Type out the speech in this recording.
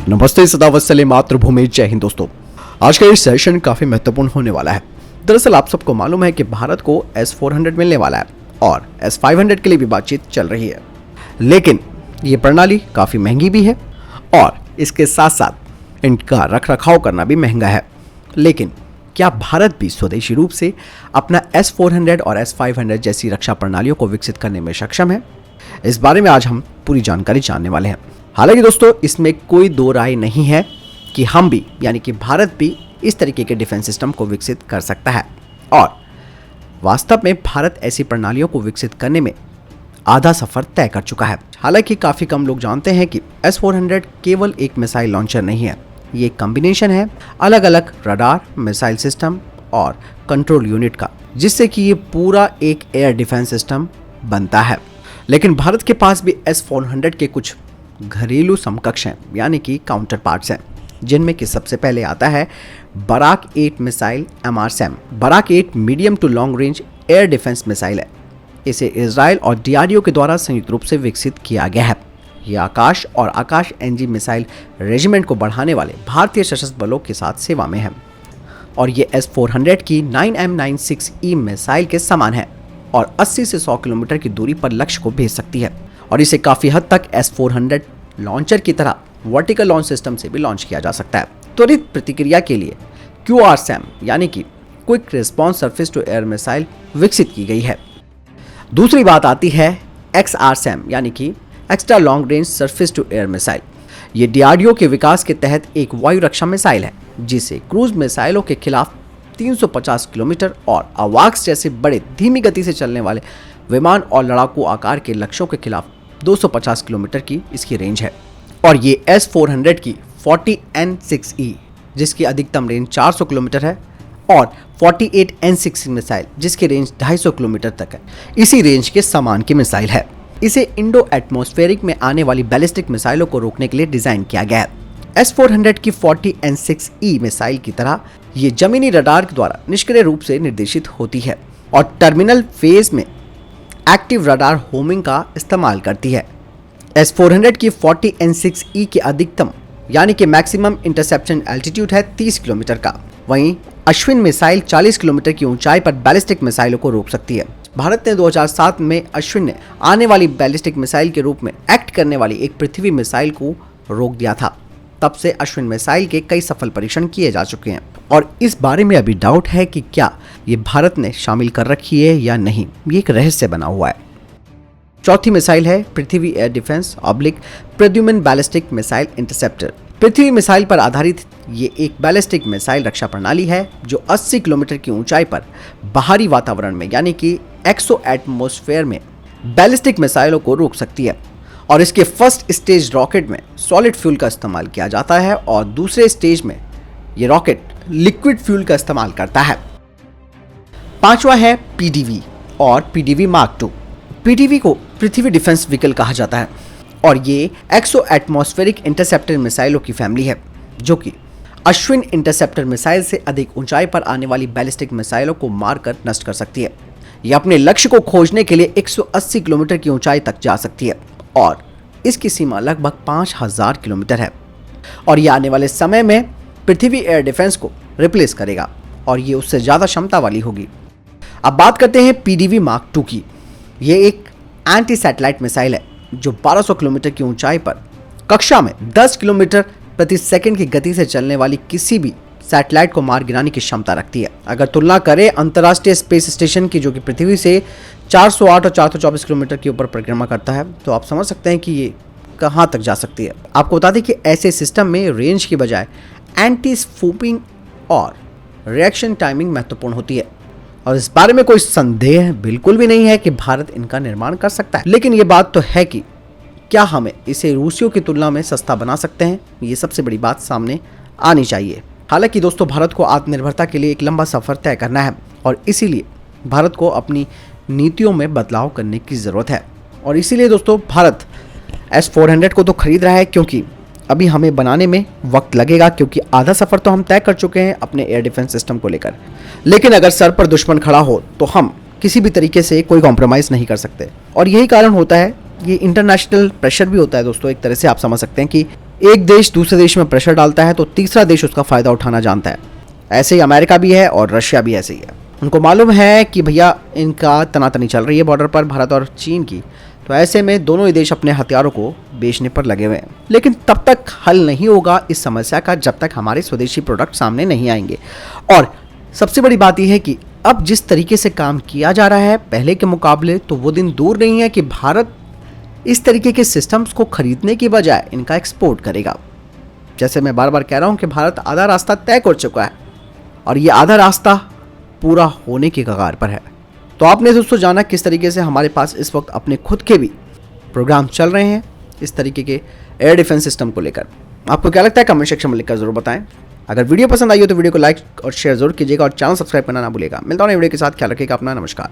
नमस्ते, सदावत्सले मातृभूमि, जय हिंद। दोस्तों, आज का ये सेशन काफी महत्वपूर्ण होने वाला है। दरअसल आप सबको मालूम है कि भारत को S-400 मिलने वाला है और S-500 के लिए भी बातचीत चल रही है, लेकिन ये प्रणाली काफी महंगी भी है और इसके साथ साथ इनका रख रखाव करना भी महंगा है। लेकिन क्या भारत भी स्वदेशी रूप से अपना S-400 और S-500 जैसी रक्षा प्रणालियों को विकसित करने में सक्षम है? इस बारे में आज हम पूरी जानकारी जानने वाले हैं। हालांकि दोस्तों, इसमें कोई दो राय नहीं है कि हम भी यानी कि भारत भी इस तरीके के डिफेंस सिस्टम को विकसित कर सकता है और वास्तव में भारत ऐसी प्रणालियों को विकसित करने में आधा सफर तय कर चुका है। हालांकि काफ़ी कम लोग जानते हैं कि S-400 केवल एक मिसाइल लॉन्चर नहीं है, ये एक कॉम्बिनेशन है अलग अलग रडार, मिसाइल सिस्टम और कंट्रोल यूनिट का, जिससे कि ये पूरा एक एयर डिफेंस सिस्टम बनता है। लेकिन भारत के पास भी S-400 के कुछ घरेलू समकक्ष हैं, यानी कि काउंटर पार्ट्स हैं, जिनमें कि सबसे पहले आता है Barak 8 missile MRSAM। Barak 8 medium to long range air defence missile है। इसे इजराइल और DRDO के द्वारा संयुक्त रूप से विकसित किया गया है। यह आकाश और आकाश NG मिसाइल रेजिमेंट को बढ़ाने वाले भारतीय सशस्त्र बलों के साथ सेवा में है और ये S-400 की 9M96E मिसाइल के समान है और 80 से 100 किलोमीटर की दूरी पर लक्ष्य को भेज सकती है और इसे काफ़ी हद तक S-400 लॉन्चर की तरह वर्टिकल लॉन्च सिस्टम से भी लॉन्च किया जा सकता है। त्वरित प्रतिक्रिया के लिए QRSAM यानी कि quick response surface to air missile विकसित की गई है। दूसरी बात आती है XRSAM यानी कि extra long range surface to air missile. ये DRDO के विकास के तहत एक वायु रक्षा मिसाइल है, जिसे क्रूज मिसाइलों के खिलाफ 350 किलोमीटर और AWACS जैसे बड़े धीमी गति से चलने वाले विमान और लड़ाकू आकार के लक्ष्यों के खिलाफ 250 किलोमीटर की इसकी रेंज है। और ये S-400 की 40N6E जिसकी अधिकतम रेंज 400 किलोमीटर है और 48N6 मिसाइल जिसकी रेंज 250 किलोमीटर तक है, इसी रेंज के समान की मिसाइल है। इसे इंडो एटमॉस्फेरिक में आने वाली बैलिस्टिक मिसाइलों को रोकने के लिए डिजाइन किया गया है। S-400 की 40N6E मिसाइल की तरह ये जमीनी रडार के द्वारा निष्क्रिय रूप से निर्देशित होती है और टर्मिनल फेज में एक्टिव रडार होमिंग का इस्तेमाल करती है। S-400 की 40N6E के अधिकतम यानी कि मैक्सिमम इंटरसेप्शन एल्टीट्यूड है 30 किलोमीटर का। वहीं अश्विन मिसाइल 40 किलोमीटर की ऊंचाई पर बैलिस्टिक मिसाइलों को रोक सकती है। भारत ने 2007 में अश्विन ने आने वाली बैलिस्टिक मिसाइल के रूप में एक्ट करने वाली एक पृथ्वी मिसाइल को रोक दिया था। तब से अश्विन मिसाइल के कई सफल परीक्षण किए जा चुके हैं और इस बारे में अभी डाउट है कि क्या ये भारत ने शामिल कर रखी है या नहीं, ये एक रहस्य बना हुआ है। चौथी मिसाइल है Prithvi air defence Pradyumna ballistic missile interceptor. Prithvi missile पर आधारित ये एक बैलिस्टिक मिसाइल रक्षा प्रणाली है जो 80 किलोमीटर की ऊंचाई पर बाहरी वातावरण में यानी कि एक्सो एटमॉस्फेयर में बैलिस्टिक मिसाइलों को रोक सकती है और इसके फर्स्ट स्टेज रॉकेट में सॉलिड फ्यूल का इस्तेमाल किया जाता है और दूसरे स्टेज में ये रॉकेट लिक्विड फ्यूल का इस्तेमाल करता है। पांचवा है PDV और PDV Mark II। PDV को पृथ्वी डिफेंस व्हीकल कहा जाता है और ये एक्सो एटमॉस्फेरिक इंटरसेप्टर मिसाइलों की फैमिली है जो कि अश्विन इंटरसेप्टर मिसाइल से अधिक ऊंचाई पर आने वाली बैलिस्टिक मिसाइलों को मारकर नष्ट कर सकती है। यह अपने लक्ष्य को खोजने के लिए 180 किलोमीटर की ऊंचाई तक जा सकती है और इसकी सीमा लगभग 5000 किलोमीटर है और यह आने वाले समय में पृथ्वी एयर डिफेंस को रिप्लेस करेगा और ये उससे ज़्यादा क्षमता वाली होगी। अब बात करते हैं PDV Mark II की। ये एक एंटी सैटेलाइट मिसाइल है जो 1200 किलोमीटर की ऊंचाई पर कक्षा में 10 किलोमीटर प्रति सेकंड की गति से चलने वाली किसी भी सैटेलाइट को मार गिराने की क्षमता रखती है। अगर तुलना करें अंतर्राष्ट्रीय स्पेस स्टेशन की जो कि पृथ्वी से 408 और 424 किलोमीटर के ऊपर परिक्रमा करता है, तो आप समझ सकते हैं कि ये कहाँ तक जा सकती है। आपको बता दें कि ऐसे सिस्टम में रेंज की बजाय एंटी स्पूपिंग और रिएक्शन टाइमिंग महत्वपूर्ण होती है और इस बारे में कोई संदेह बिल्कुल भी नहीं है कि भारत इनका निर्माण कर सकता है। लेकिन ये बात तो है कि क्या हमें इसे रूसियों की तुलना में सस्ता बना सकते हैं, ये सबसे बड़ी बात सामने आनी चाहिए। हालांकि दोस्तों, भारत को आत्मनिर्भरता के लिए एक लंबा सफर तय करना है और इसीलिए भारत को अपनी नीतियों में बदलाव करने की ज़रूरत है और इसीलिए दोस्तों भारत S-400 को तो खरीद रहा है, क्योंकि अभी हमें बनाने में वक्त लगेगा, क्योंकि आधा सफ़र तो हम तय कर चुके हैं अपने एयर डिफेंस सिस्टम को लेकर। लेकिन अगर सर पर दुश्मन खड़ा हो तो हम किसी भी तरीके से कोई कॉम्प्रोमाइज़ नहीं कर सकते और यही कारण होता है ये इंटरनेशनल प्रेशर भी होता है दोस्तों। एक तरह से आप समझ सकते हैं कि एक देश दूसरे देश में प्रेशर डालता है तो तीसरा देश उसका फायदा उठाना जानता है। ऐसे ही अमेरिका भी है और रशिया भी ऐसे ही है। उनको मालूम है कि भैया इनका तनातनी चल रही है बॉर्डर पर भारत और चीन की, तो ऐसे में दोनों ही देश अपने हथियारों को बेचने पर लगे हुए हैं। लेकिन तब तक हल नहीं होगा इस समस्या का जब तक हमारे स्वदेशी प्रोडक्ट सामने नहीं आएंगे। और सबसे बड़ी बात यह है कि अब जिस तरीके से काम किया जा रहा है पहले के मुकाबले, तो वो दिन दूर नहीं है कि भारत इस तरीके के सिस्टम्स को खरीदने की बजाय इनका एक्सपोर्ट करेगा। जैसे मैं बार बार कह रहा हूं कि भारत आधा रास्ता तय कर चुका है और ये आधा रास्ता पूरा होने की कगार पर है। तो आपने दोस्तों जाना किस तरीके से हमारे पास इस वक्त अपने खुद के भी प्रोग्राम चल रहे हैं इस तरीके के एयर डिफेंस सिस्टम को लेकर। आपको क्या लगता है कमेंट सेक्शन में लिखकर जरूर बताएं। अगर वीडियो पसंद आई हो तो वीडियो को लाइक और शेयर जरूर कीजिएगा और चैनल सब्सक्राइब करना ना भूलिएगा। मिलता हूं नई वीडियो के साथ, ख्याल रखिएगा अपना, नमस्कार।